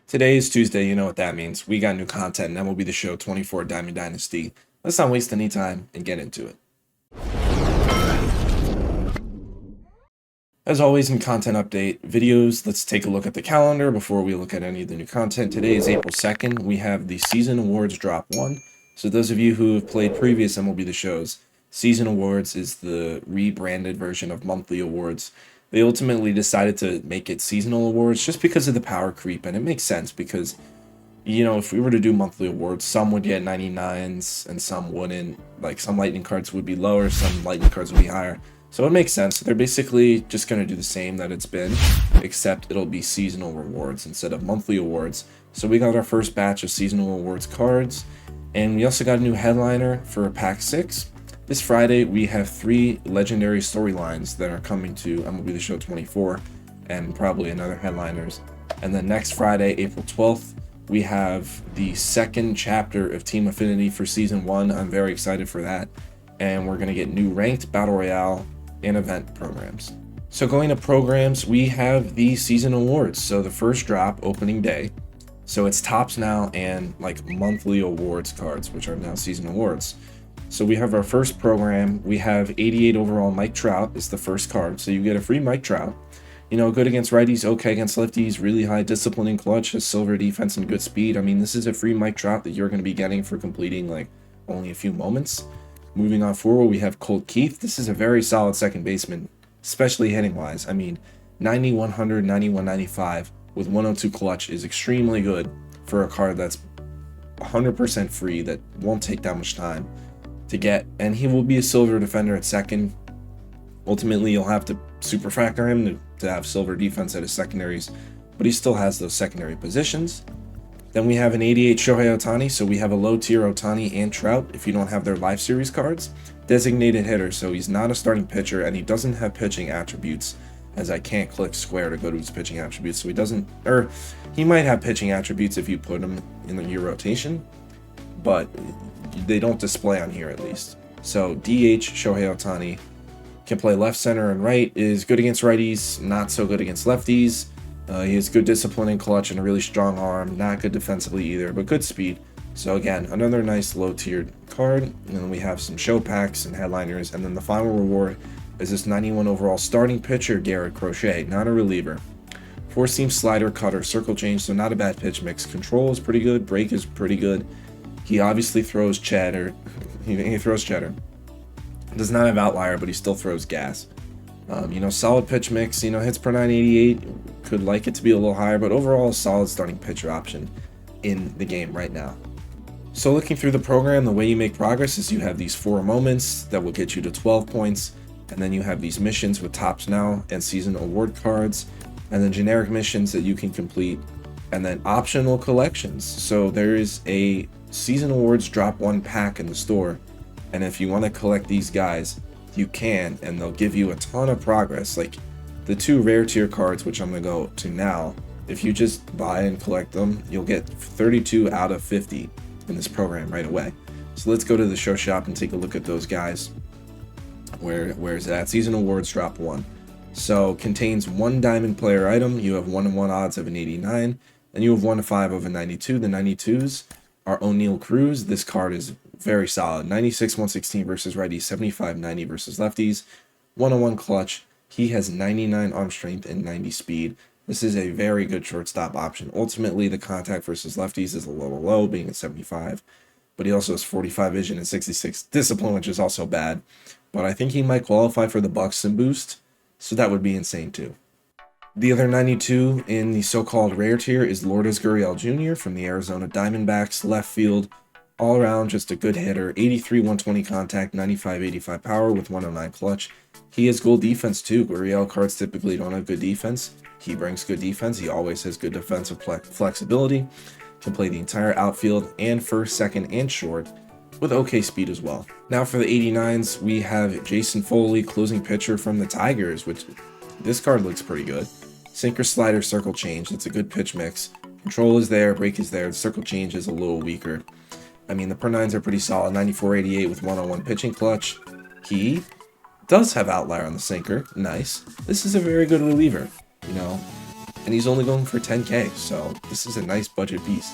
Today is Tuesday, you know what that means. We got new content, and that will be the show 24 Diamond Dynasty. Let's not waste any time and get into it. As always in content update videos, let's take a look at the calendar before we look at any of the new content. Today is April 2nd. We have the Season Awards Drop 1. So those of you who have played previous MLB The Shows, Season Awards is the rebranded version of monthly awards. They ultimately decided to make it seasonal awards just because of the power creep, and it makes sense because, you know, if we were to do monthly awards, some would get 99s and some wouldn't. Like, some lightning cards would be lower, some lightning cards would be higher. So it makes sense. They're basically just going to do the same that it's been, except it'll be seasonal rewards instead of monthly awards. So we got our first batch of seasonal awards cards, and we also got a new headliner for Pack 6. This Friday, we have 3 legendary storylines that are coming to MLB The Show 24, and probably another headliners. And then next Friday, April 12th, we have the second chapter of Team Affinity for Season 1. I'm very excited for that. And we're going to get new ranked Battle Royale and event programs. So going to programs, we have the Season Awards. So the first drop, opening day. So it's Tops now and like monthly awards cards, which are now Season Awards. So we have our first program. We have 88 overall Mike Trout is the first card. So you get a free Mike Trout. You know, good against righties, okay against lefties, really high discipline and clutch, has silver defense and good speed. I mean, this is a free Mike Trout that you're going to be getting for completing like only a few moments. Moving on forward, we have Colt Keith. This is a very solid second baseman, especially hitting wise. I mean, 90, 100, 91, 95 with 102 clutch is extremely good for a card that's 100% free that won't take that much time to get, and he will be a silver defender at second. Ultimately, you'll have to super factor him to have silver defense at his secondaries, but he still has those secondary positions. Then we have an 88 Shohei Ohtani, so we have a low tier Ohtani and Trout if you don't have their live series cards. Designated hitter, so he's not a starting pitcher and he doesn't have pitching attributes, as I can't click square to go to his pitching attributes, so he doesn't, or he might have pitching attributes if you put him in your rotation, but they don't display on here at least. So DH Shohei Ohtani can play left, center, and right, is good against righties, not so good against lefties. He has good discipline and clutch and a really strong arm, not good defensively either, but good speed. So again, another nice low-tiered card. And then we have some show packs and headliners, and then the final reward is this 91 overall starting pitcher, Garrett Crochet, not a reliever. 4-seam slider, cutter, circle change, so not a bad pitch mix. Control is pretty good, break is pretty good. He obviously throws cheddar. He throws cheddar. Does not have outlier, but he still throws gas. You know, solid pitch mix. You know, hits per 988. Could like it to be a little higher, but overall, a solid starting pitcher option in the game right now. So looking through the program, the way you make progress is you have these 4 moments that will get you to 12 points, and then you have these missions with Tops Now and season award cards, and then generic missions that you can complete, and then optional collections. So there is a Season Awards Drop 1 pack in the store, and if you want to collect these guys, you can, and they'll give you a ton of progress. Like the 2 rare tier cards, which I'm going to go to now, if you just buy and collect them, you'll get 32 out of 50 in this program right away. So let's go to the show shop and take a look at those guys. Where is it at? Season Awards Drop 1. So contains 1 diamond player item. You have 1-1 odds of an 89, and you have 1-5 of a 92. The 92s are O'Neal Cruz. This card is very solid. 96, 116 versus righties, 75, 90 versus lefties. 101 clutch. He has 99 arm strength and 90 speed. This is a very good shortstop option. Ultimately, the contact versus lefties is a little low, being at 75. But he also has 45 vision and 66 discipline, which is also bad. But I think he might qualify for the Buxton boost, so that would be insane too. The other 92 in the so-called rare tier is Lourdes Gurriel Jr. from the Arizona Diamondbacks, left field. All around, just a good hitter. 83, 120 contact, 95, 85 power with 109 clutch. He has goal defense too. Gurriel cards typically don't have good defense. He brings good defense. He always has good defensive flexibility. Can play the entire outfield and first, second, and short with okay speed as well. Now for the 89s, we have Jason Foley, closing pitcher from the Tigers, which this card looks pretty good. Sinker, slider, circle change. It's a good pitch mix. Control is there, break is there. The circle change is a little weaker. I mean, the per 9s are pretty solid. 94-88 with 101 pitching clutch. He does have outlier on the sinker. Nice. This is a very good reliever. You know, and he's only going for 10K, so this is a nice budget beast.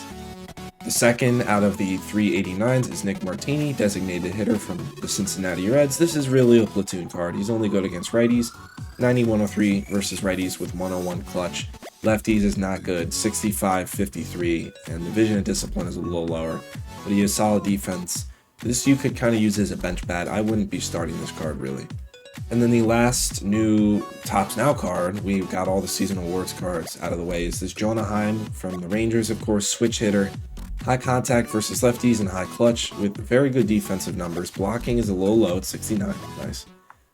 The second out of the 389s is Nick Martini, designated hitter from the Cincinnati Reds. This is really a platoon card. He's only good against righties, 90-103 versus righties with 101 clutch. Lefties is not good, 65-53, and the vision and discipline is a little lower, but he has solid defense. This you could kind of use as a bench bat. I wouldn't be starting this card really. And then the last new Topps Now card, we've got all the season awards cards out of the way, is this Jonah Heim from the Rangers, of course, switch hitter. High contact versus lefties and high clutch with very good defensive numbers. Blocking is a little low at 69. Nice.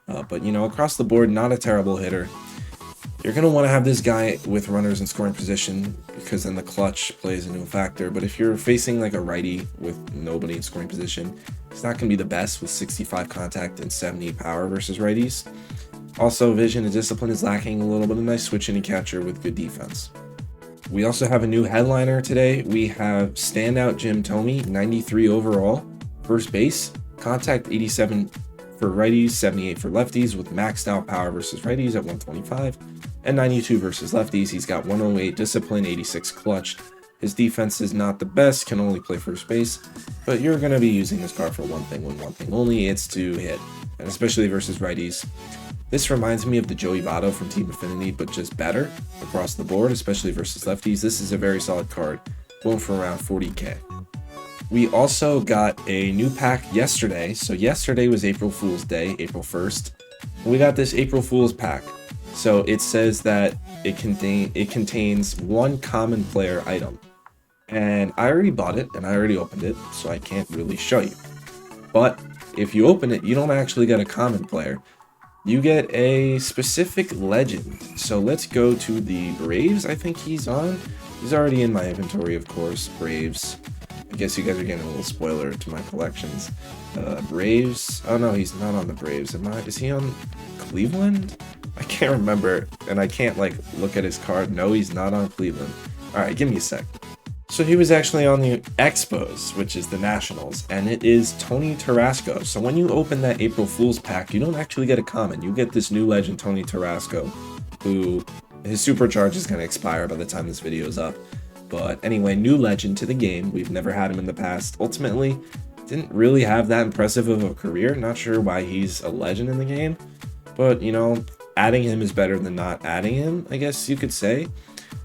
But, you know, across the board, not a terrible hitter. You're going to want to have this guy with runners in scoring position because then the clutch plays a new factor. But if you're facing like a righty with nobody in scoring position, it's not going to be the best with 65 contact and 70 power versus righties. Also, vision and discipline is lacking a little bit of nice switch hitting catcher with good defense. We also have a new headliner today. We have standout Jim Thome, 93 overall, first base, contact 87 for righties, 78 for lefties with maxed out power versus righties at 125, and 92 versus lefties. He's got 108 discipline, 86 clutch. His defense is not the best, can only play first base, but you're going to be using this card for one thing and one thing only, it's to hit, and especially versus righties. This reminds me of the Joey Votto from Team Affinity, but just better across the board, especially versus lefties. This is a very solid card, going for around 40K. We also got a new pack yesterday. So yesterday was April Fool's Day, April 1st. We got this April Fool's pack. So it says that it contains one common player item. And I already bought it, and I already opened it, so I can't really show you. But if you open it, you don't actually get a common player. You get a specific legend. So let's go to the Braves. I think he's on. He's already in my inventory, of course. Braves. I guess you guys are getting a little spoiler to my collections. Braves. Oh no, he's not on the Braves. Is he on Cleveland? I can't remember, and I can't like look at his card. No, he's not on Cleveland. All right, give me a sec. So he was actually on the Expos, which is the Nationals, and it is Tony Tarasco. So when you open that April Fool's pack, you don't actually get a common. You get this new legend, Tony Tarasco, who his supercharge is going to expire by the time this video is up. But anyway, new legend to the game. We've never had him in the past. Ultimately, didn't really have that impressive of a career. Not sure why he's a legend in the game. But, you know, adding him is better than not adding him, I guess you could say.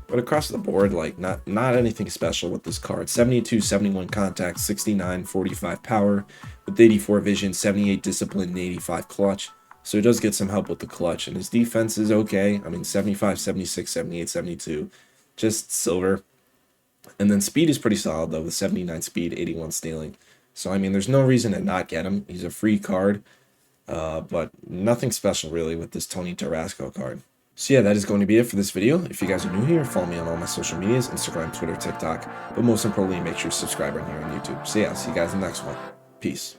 But across the board, like not anything special with this card. 72, 71 contact, 69, 45 power, with 84 vision, 78 discipline, and 85 clutch. So he does get some help with the clutch. And his defense is okay. I mean, 75, 76, 78, 72. Just silver. And then speed is pretty solid, though, with 79 speed, 81 stealing. So, I mean, there's no reason to not get him. He's a free card. But nothing special, really, with this Tony Tarasco card. So yeah, that is going to be it for this video. If you guys are new here, follow me on all my social medias, Instagram, Twitter, TikTok. But most importantly, make sure to subscribe right here on YouTube. So yeah, I'll see you guys in the next one. Peace.